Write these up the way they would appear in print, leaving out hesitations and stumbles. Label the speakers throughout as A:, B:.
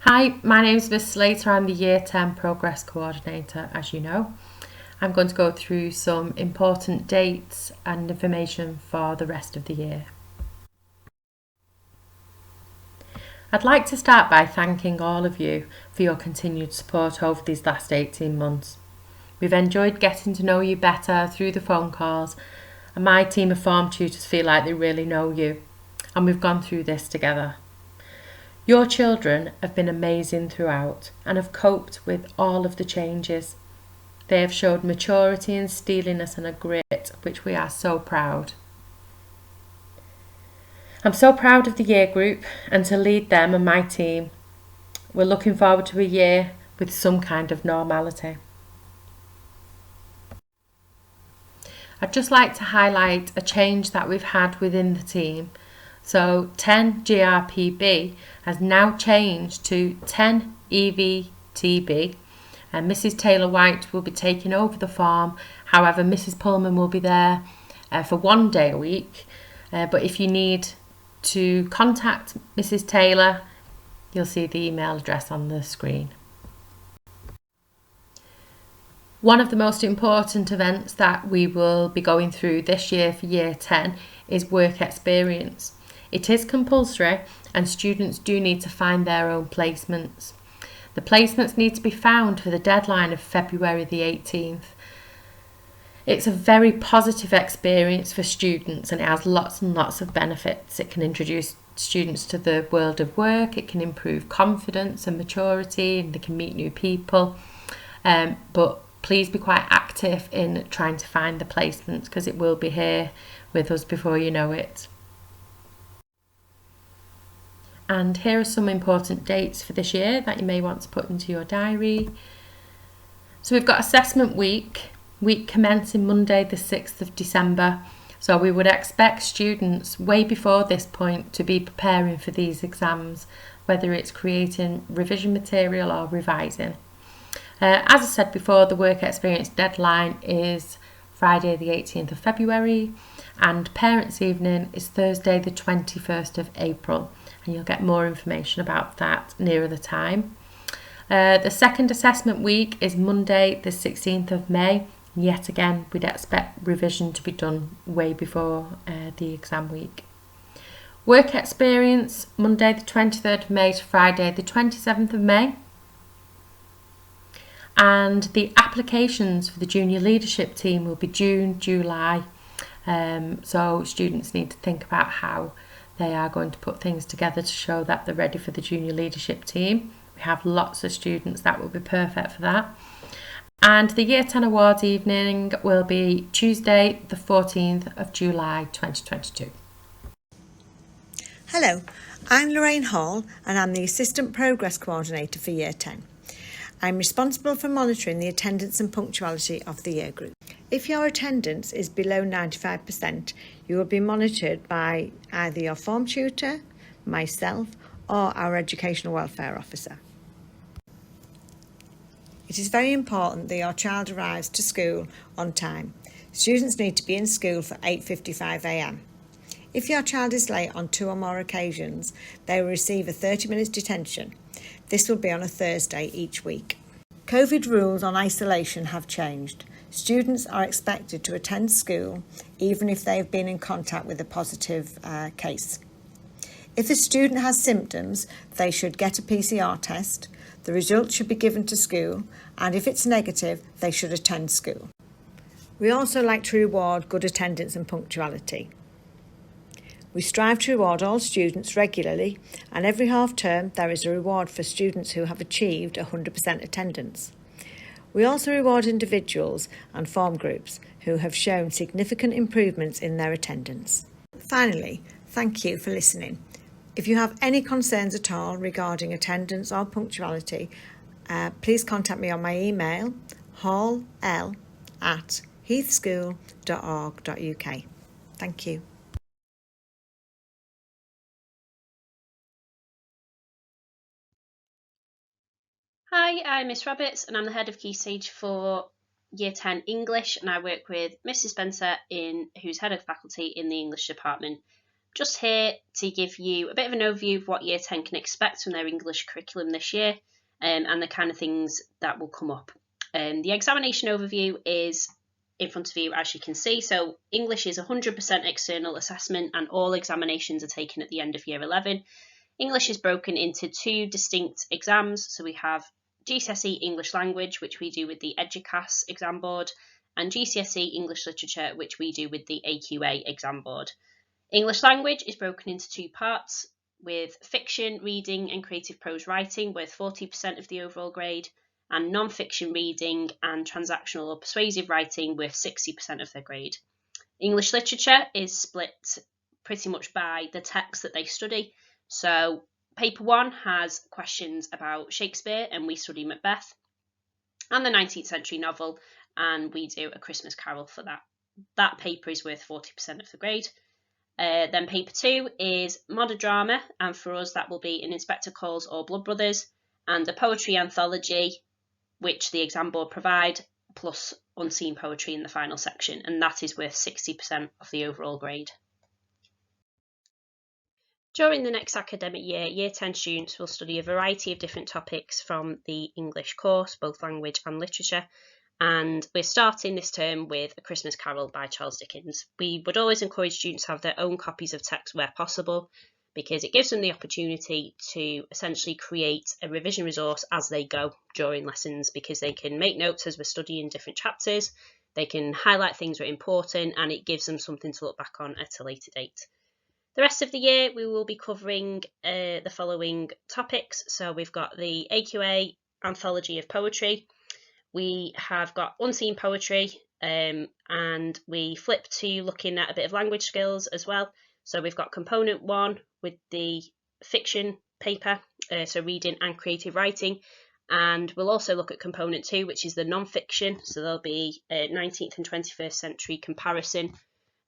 A: Hi, my name is Miss Slater. I'm the Year 10 Progress Coordinator, as you know. I'm going to go through some important dates and information for the rest of the year. I'd like to start by thanking all of you for your continued support over these last 18 months. We've enjoyed getting to know you better through the phone calls, and my team of form tutors feel like they really know you, and we've gone through this together. Your children have been amazing throughout and have coped with all of the changes. They have showed maturity and steeliness and a grit which we are so proud. I'm so proud of the year group and to lead them and my team. We're looking forward to a year with some kind of normality. I'd just like to highlight a change that we've had within the team. So 10 GRPB has now changed to 10 EVTB, and Mrs. Taylor White will be taking over the farm. However, Mrs. Pullman will be there for 1 day a week. But if you need to contact Mrs. Taylor, you'll see the email address on the screen. One of the most important events that we will be going through this year for Year 10 is work experience. It is compulsory and students do need to find their own placements. The placements need to be found for the deadline of February the 18th. It's a very positive experience for students and it has lots and lots of benefits. It can introduce students to the world of work, it can improve confidence and maturity, and they can meet new people. But please be quite active in trying to find the placements because it will be here with us before you know it. And here are some important dates for this year that you may want to put into your diary. So we've got assessment week commencing Monday the 6th of December. So we would expect students way before this point to be preparing for these exams, whether it's creating revision material or revising. As I said before, the work experience deadline is Friday the 18th of February and Parents' Evening is Thursday the 21st of April, and you'll get more information about that nearer the time. The second assessment week is Monday the 16th of May. Yet again, we'd expect revision to be done way before the exam week. Work experience, Monday the 23rd of May to Friday the 27th of May. And the applications for the junior leadership team will be June, July. So students need to think about how they are going to put things together to show that they're ready for the junior leadership team. We have lots of students that will be perfect for that. And the Year 10 Awards evening will be Tuesday the 14th of July 2022.
B: Hello, I'm Lorraine Hall and I'm the Assistant Progress Coordinator for Year 10. I'm responsible for monitoring the attendance and punctuality of the year group. If your attendance is below 95%, you will be monitored by either your form tutor, myself, or our Educational Welfare Officer. It is very important that your child arrives to school on time. Students need to be in school for 8:55 a.m. If your child is late on 2 or more occasions, they will receive a 30 minutes detention. This will be on a Thursday each week. COVID rules on isolation have changed. Students are expected to attend school even if they have been in contact with a positive case. If a student has symptoms, they should get a PCR test. The results should be given to school, and if it's negative, they should attend school. We also like to reward good attendance and punctuality. We strive to reward all students regularly, and every half term there is a reward for students who have achieved 100% attendance. We also reward individuals and form groups who have shown significant improvements in their attendance. Finally, thank you for listening. If you have any concerns at all regarding attendance or punctuality, please contact me on my email, hall@heathschool.org.uk. Thank you.
C: Hi, I'm Miss Roberts and I'm the head of Key Stage for Year 10 English, and I work with Mrs. Spencer, who's head of faculty in the English department. just here to give you a bit of an overview of what Year 10 can expect from their English curriculum this year, and the kind of things that will come up. The examination overview is in front of you, as you can see. So English is 100% external assessment, and all examinations are taken at the end of Year 11. English is broken into two distinct exams. So we have GCSE English Language, which we do with the EDUCAS exam board, and GCSE English Literature, which we do with the AQA exam board. English Language is broken into two parts, with fiction, reading, and creative prose writing worth 40% of the overall grade, and non-fiction reading and transactional or persuasive writing worth 60% of their grade. English Literature is split pretty much by the text that they study. So paper 1 has questions about Shakespeare, and we study Macbeth, and the 19th century novel, and we do A Christmas Carol for that. That paper is worth 40% of the grade. Then paper 2 is modern drama, and for us that will be An Inspector Calls or Blood Brothers, and a poetry anthology, which the exam board provide, plus unseen poetry in the final section, and that is worth 60% of the overall grade. During the next academic year, Year 10 students will study a variety of different topics from the English course, both language and literature, and we're starting this term with A Christmas Carol by Charles Dickens. We would always encourage students to have their own copies of text where possible, because it gives them the opportunity to essentially create a revision resource as they go during lessons, because they can make notes as we're studying different chapters, they can highlight things that are important, and it gives them something to look back on at a later date. The rest of the year we will be covering the following topics. So we've got the AQA Anthology of Poetry, we have got unseen poetry, and we flip to looking at a bit of language skills as well. So we've got component 1 with the fiction paper, so reading and creative writing, and we'll also look at component 2, which is the non-fiction. So there'll be a 19th and 21st century comparison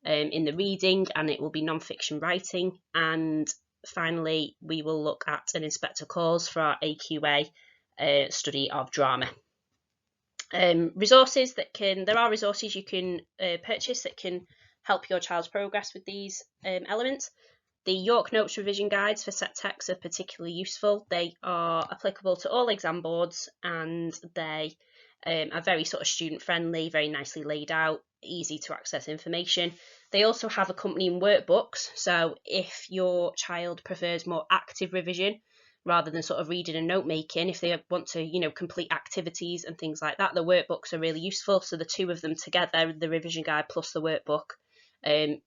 C: in the reading, and it will be non-fiction writing. And finally we will look at An Inspector Calls for our AQA study of drama. Resources there are resources you can purchase that can help your child's progress with these elements. The York Notes revision guides for set texts are particularly useful. They are applicable to all exam boards, and they are very sort of student friendly, very nicely laid out, easy to access information. They also have accompanying workbooks, so if your child prefers more active revision rather than sort of reading and note making, if they want to, complete activities and things like that, the workbooks are really useful. So the two of them together, the revision guide plus the workbook,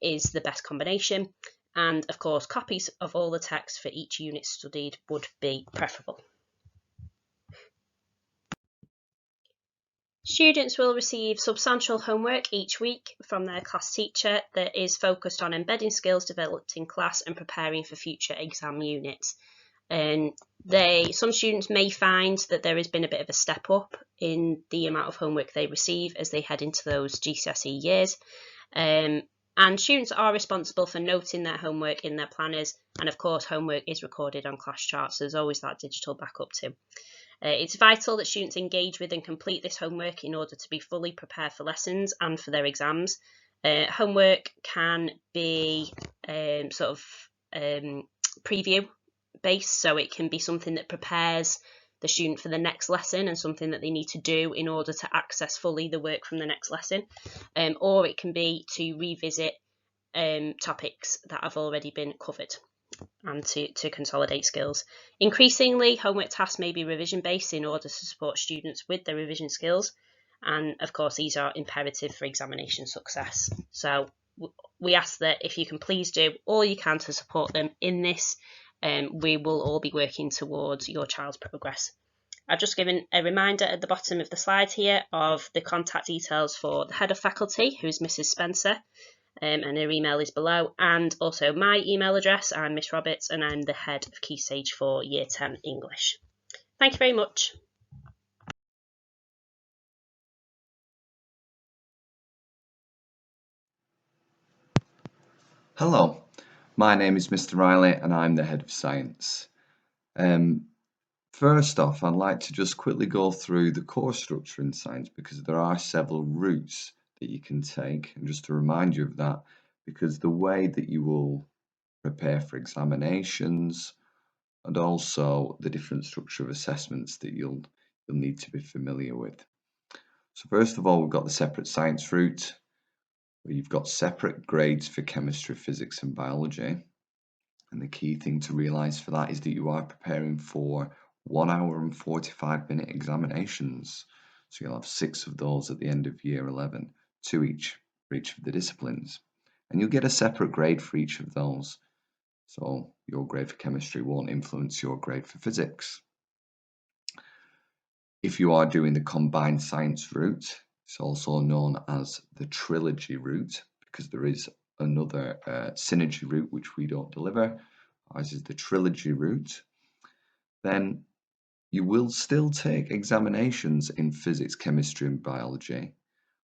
C: is the best combination. And of course, copies of all the text for each unit studied would be preferable. Students will receive substantial homework each week from their class teacher that is focused on embedding skills developed in class and preparing for future exam units. And some students may find that there has been a bit of a step up in the amount of homework they receive as they head into those GCSE years. And students are responsible for noting their homework in their planners, and of course homework is recorded on class charts, so there's always that digital backup too. It's vital that students engage with and complete this homework in order to be fully prepared for lessons and for their exams. Homework can be preview based, so it can be something that prepares the student for the next lesson and something that they need to do in order to access fully the work from the next lesson, or it can be to revisit topics that have already been covered and to consolidate skills. Increasingly, homework tasks may be revision based in order to support students with their revision skills, and of course these are imperative for examination success. So we ask that if you can please do all you can to support them in this. We will all be working towards your child's progress. I've just given a reminder at the bottom of the slide here of the contact details for the head of faculty, who is Mrs. Spencer, and her email is below, and also my email address. I'm Miss Roberts, and I'm the head of Key Stage 4 Year 10 English. Thank you very much.
D: Hello, my name is Mr. Riley and I'm the Head of Science. First off, I'd like to just quickly go through the course structure in science, because there are several routes that you can take, and just to remind you of that, because the way that you will prepare for examinations, and also the different structure of assessments that you'll need to be familiar with. So first of all, we've got the separate science route, where you've got separate grades for chemistry, physics, and biology. And the key thing to realise for that is that you are preparing for 1 hour and 45-minute examinations. So you'll have 6 of those at the end of year 11, 2 each for each of the disciplines. And you'll get a separate grade for each of those. So your grade for chemistry won't influence your grade for physics. If you are doing the combined science route, it's also known as the trilogy route, because there is another synergy route which we don't deliver. Ours is the trilogy route. Then you will still take examinations in physics, chemistry, and biology,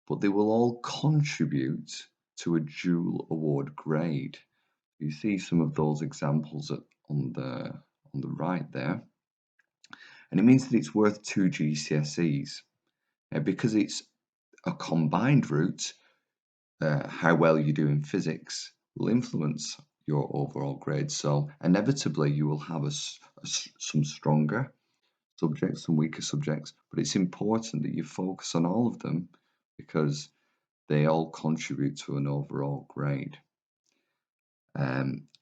D: but they will all contribute to a dual award grade. You see some of those examples on the right there. And it means that it's worth 2 GCSEs. Because it's a combined route, how well you do in physics will influence your overall grade. So inevitably you will have some stronger subjects, some weaker subjects, but it's important that you focus on all of them because they all contribute to an overall grade.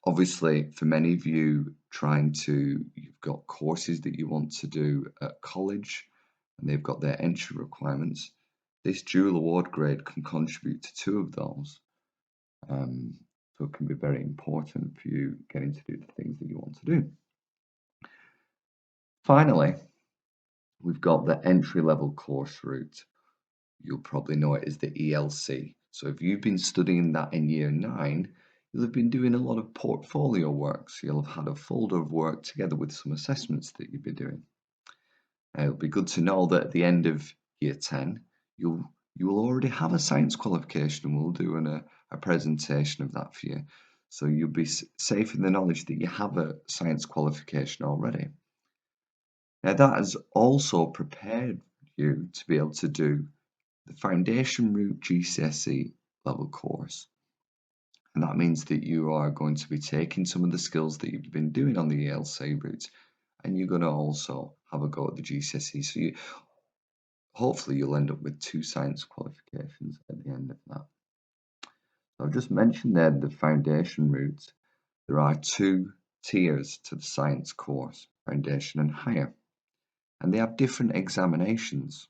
D: Obviously, for many of you you've got courses that you want to do at college and they've got their entry requirements. This dual award grade can contribute to 2 of those. So it can be very important for you getting to do the things that you want to do. Finally, we've got the entry level course route. You'll probably know it as the ELC. So if you've been studying that in year 9, you'll have been doing a lot of portfolio work. So you'll have had a folder of work together with some assessments that you'll be doing. It'll be good to know that at the end of year 10, you will already have a science qualification, and we'll do a presentation of that for you. So you'll be safe in the knowledge that you have a science qualification already. Now that has also prepared you to be able to do the foundation route GCSE level course. And that means that you are going to be taking some of the skills that you've been doing on the ELC route, and you're going to also have a go at the GCSE. So hopefully you'll end up with 2 science qualifications at the end of that. So I've just mentioned there the foundation route. There are 2 tiers to the science course, foundation and higher, and they have different examinations.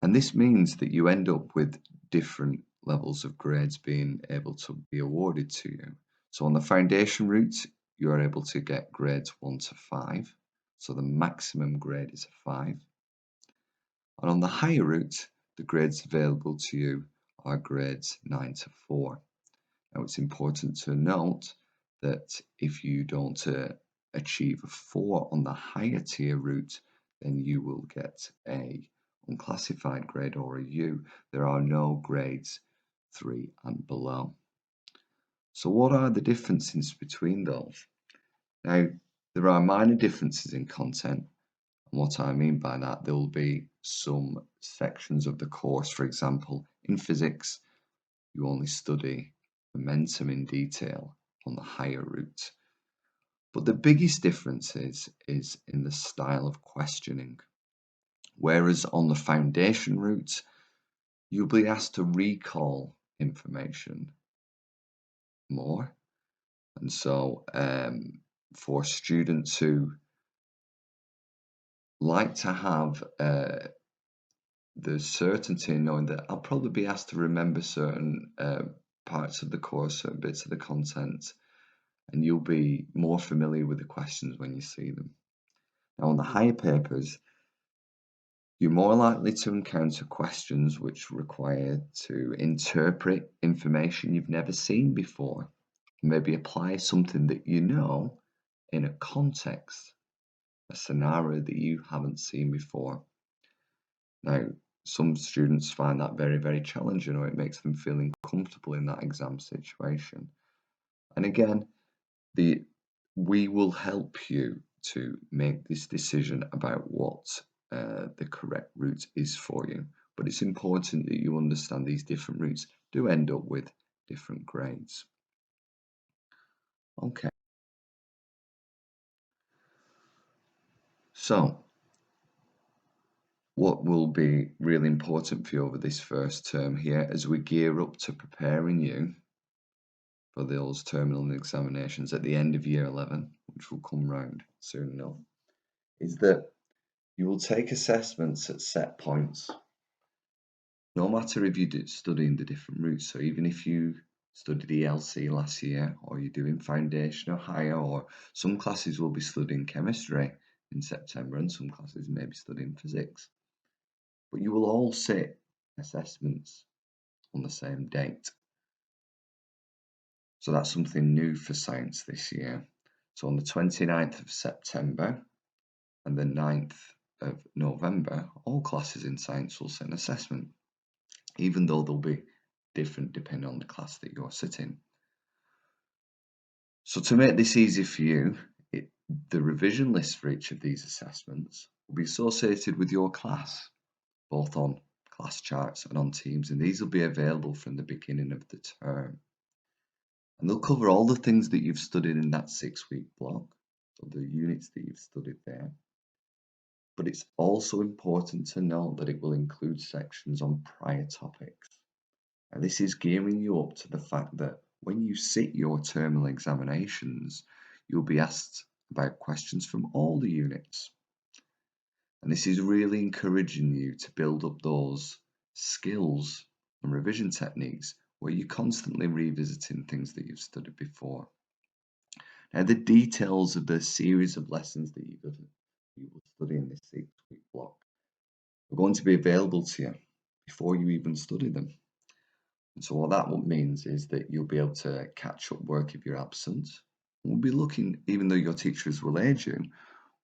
D: And this means that you end up with different levels of grades being able to be awarded to you. So on the foundation route, you are able to get grades 1 to 5. So the maximum grade is a 5. And on the higher route, the grades available to you are grades 9 to 4. Now it's important to note that if you don't achieve a 4 on the higher tier route, then you will get a unclassified grade or a U. There are no grades 3 and below. So what are the differences between those? Now, there are minor differences in content. And what I mean by that, there will be some sections of the course, for example, in physics, you only study momentum in detail on the higher route. But the biggest difference is in the style of questioning. Whereas on the foundation route, you'll be asked to recall information more. And so for students who like to have the certainty in knowing that I'll probably be asked to remember certain parts of the course, certain bits of the content, and you'll be more familiar with the questions when you see them. Now on the higher papers, you're more likely to encounter questions which require to interpret information you've never seen before, maybe apply something that you know in a context, a scenario that you haven't seen before. Now, some students find that very, very challenging, or it makes them feel uncomfortable in that exam situation. And again, we will help you to make this decision about what the correct route is for you. But it's important that you understand these different routes do end up with different grades. Okay. So, what will be really important for you over this first term here as we gear up to preparing you for those terminal examinations at the end of year 11, which will come round soon enough, is that you will take assessments at set points. No matter if you're studying the different routes, so even if you studied ELC last year, or you're doing foundation or higher, or some classes will be studying chemistry in September and some classes may be studying physics. But you will all sit assessments on the same date. So that's something new for science this year. So on the 29th of September and the 9th of November, all classes in science will sit an assessment, even though they'll be different depending on the class that you're sitting. So to make this easy for you, the revision list for each of these assessments will be associated with your class, both on class charts and on Teams, and these will be available from the beginning of the term. And they'll cover all the things that you've studied in that 6-week block, so the units that you've studied there. But it's also important to note that it will include sections on prior topics. And this is gearing you up to the fact that when you sit your terminal examinations, you'll be asked about questions from all the units. And this is really encouraging you to build up those skills and revision techniques where you're constantly revisiting things that you've studied before. Now, the details of the series of lessons that you will study in this 6-week block are going to be available to you before you even study them. And so what that means is that you'll be able to catch up work if you're absent. We'll be looking, even though your teachers will aid you,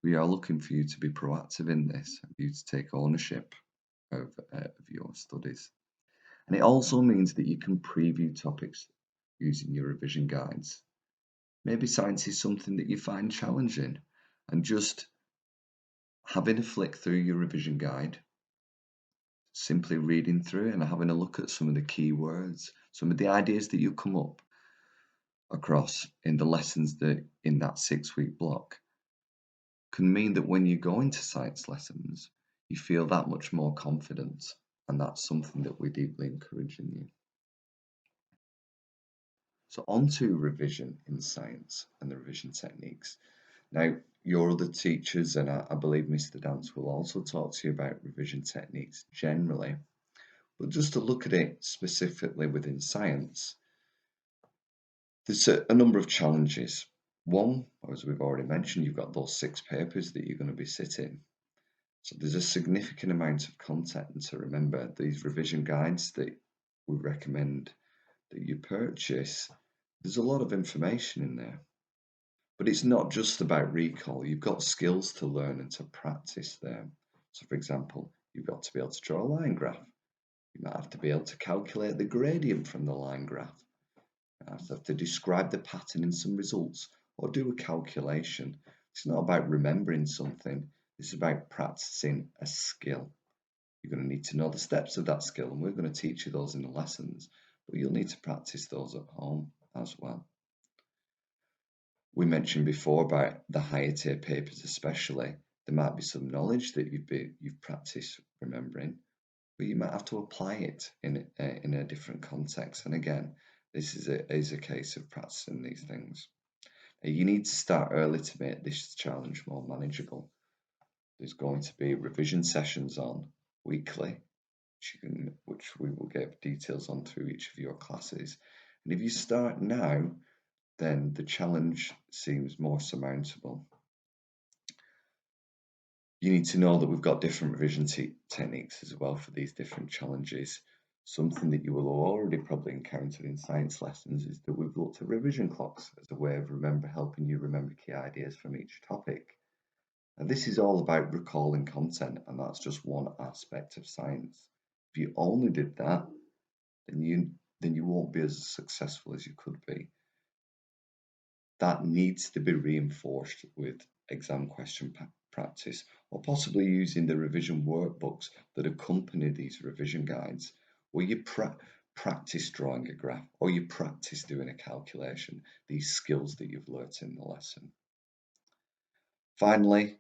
D: we are looking for you to be proactive in this, and for you to take ownership of your studies. And it also means that you can preview topics using your revision guides. Maybe science is something that you find challenging, and just having a flick through your revision guide, simply reading through and having a look at some of the key words, some of the ideas that you come up across in the lessons that in that 6-week block, can mean that when you go into science lessons, you feel that much more confident, and that's something that we deeply encourage in you. So on to revision in science and the revision techniques. Now, your other teachers, and I believe Mr. Dance will also talk to you about revision techniques generally, but just to look at it specifically within science, there's a number of challenges. One, as we've already mentioned, you've got those 6 papers that you're going to be sitting. So there's a significant amount of content, and to remember, these revision guides that we recommend that you purchase, there's a lot of information in there. But it's not just about recall, you've got skills to learn and to practice there. So for example, you've got to be able to draw a line graph. You might have to be able to calculate the gradient from the line graph. You might have to describe the pattern in some results or do a calculation. It's not about remembering something, it's about practicing a skill. You're going to need to know the steps of that skill, and we're going to teach you those in the lessons, but you'll need to practice those at home as well. We mentioned before about the higher tier papers especially. There might be some knowledge that you've practiced remembering, but you might have to apply it in a different context. And again, this is a case of practicing these things. You need to start early to make this challenge more manageable. There's going to be revision sessions on weekly, which we will give details on through each of your classes. And if you start now, then the challenge seems more surmountable. You need to know that we've got different revision techniques as well for these different challenges. Something that you will have already probably encountered in science lessons is that we've looked at revision clocks as a way of helping you remember key ideas from each topic. And this is all about recalling content, and that's just one aspect of science. If you only did that, then you won't be as successful as you could be. That needs to be reinforced with exam question practice, or possibly using the revision workbooks that accompany these revision guides, where you practice drawing a graph, or you practice doing a calculation, these skills that you've learnt in the lesson. Finally,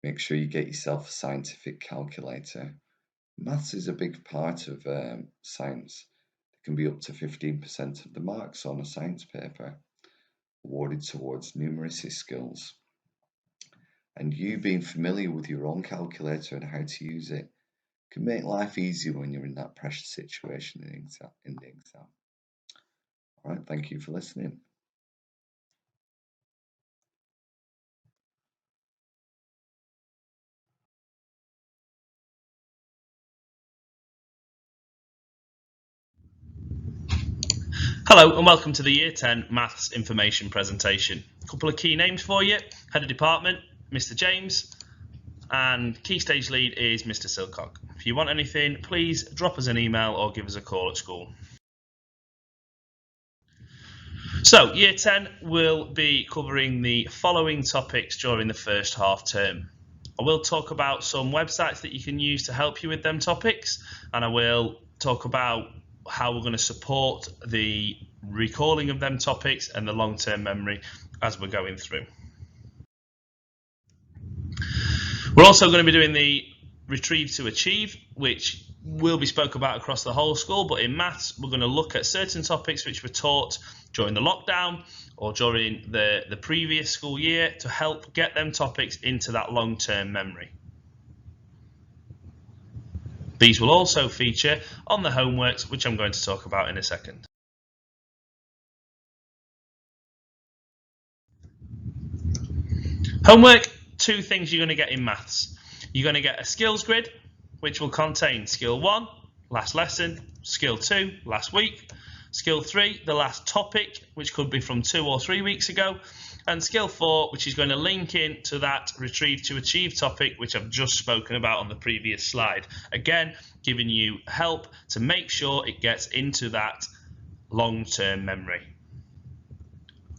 D: make sure you get yourself a scientific calculator. Maths is a big part of science. It can be up to 15% of the marks on a science paper awarded towards numeracy skills. And you being familiar with your own calculator and how to use it can make life easier when you're in that pressure situation in the exam. All right, thank you for listening.
E: Hello and welcome to the Year 10 Maths Information presentation. A couple of key names for you. Head of Department, Mr. James, and Key Stage Lead is Mr. Silcock. If you want anything, please drop us an email or give us a call at school. So, Year 10 will be covering the following topics during the first half term. I will talk about some websites that you can use to help you with them topics, and I will talk about how we're going to support the recalling of them topics and the long-term memory as we're going through. We're also going to be doing the Retrieve to Achieve, which will be spoken about across the whole school, but in maths we're going to look at certain topics which were taught during the lockdown or during the previous school year to help get them topics into that long-term memory. These will also feature on the homeworks, which I'm going to talk about in a second. Homework, two things you're going to get in maths. You're going to get a skills grid, which will contain skill 1, last lesson, skill 2, last week, skill 3, the last topic, which could be from 2 or 3 weeks ago, and skill 4, which is going to link in to that Retrieve to Achieve topic, which I've just spoken about on the previous slide. Again, giving you help to make sure it gets into that long-term memory.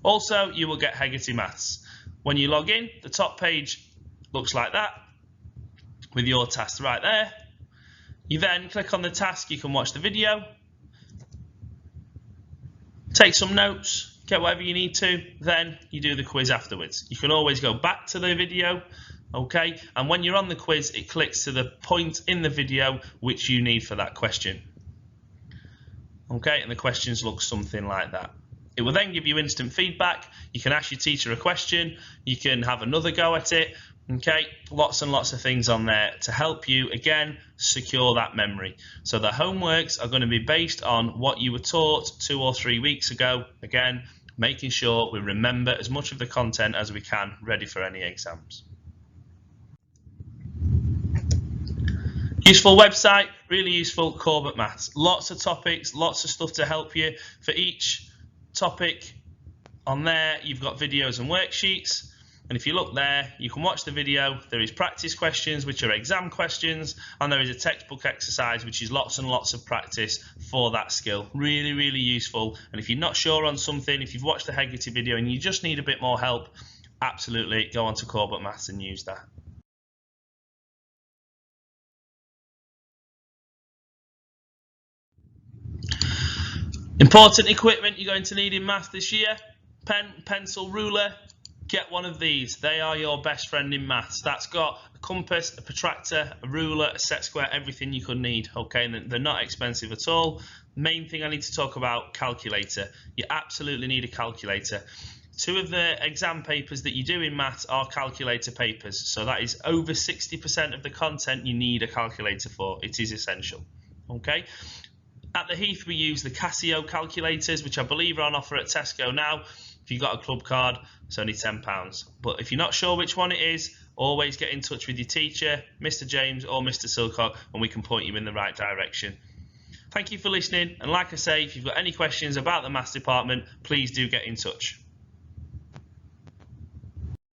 E: Also, you will get Hegarty Maths. When you log in, the top page looks like that, with your tasks right there. You then click on the task, you can watch the video, take some notes, get whatever you need to, then you do the quiz afterwards. You can always go back to the video, okay, and when you're on the quiz, it clicks to the point in the video which you need for that question. Okay, and the questions look something like that. It will then give you instant feedback. You can ask your teacher a question, you can have another go at it, okay, lots and lots of things on there to help you, again, secure that memory. So the homeworks are going to be based on what you were taught 2 or 3 weeks ago, again, making sure we remember as much of the content as we can, ready for any exams. Useful website, really useful, Corbett Maths. Lots of topics, lots of stuff to help you. For each topic on there, you've got videos and worksheets. And if you look there, you can watch the video. There is practice questions, which are exam questions, and there is a textbook exercise, which is lots and lots of practice for that skill. Really, really useful. And if you're not sure on something, if you've watched the Hegarty video and you just need a bit more help, absolutely go on to Corbett Maths and use that. Important equipment you're going to need in maths this year: pen, pencil, ruler. Get one of these. They are your best friend in maths. That's got a compass, a protractor, a ruler, a set square, everything you could need. Okay, and they're not expensive at all. Main thing I need to talk about, calculator. You absolutely need a calculator. 2 of the exam papers that you do in maths are calculator papers. So that is over 60% of the content you need a calculator for. It is essential. Okay. At the Heath, we use the Casio calculators, which I believe are on offer at Tesco now. If you've got a club card, it's only £10. But if you're not sure which one it is, always get in touch with your teacher, Mr. James or Mr. Silcock, and we can point you in the right direction. Thank you for listening. And like I say, if you've got any questions about the maths department, please do get in touch.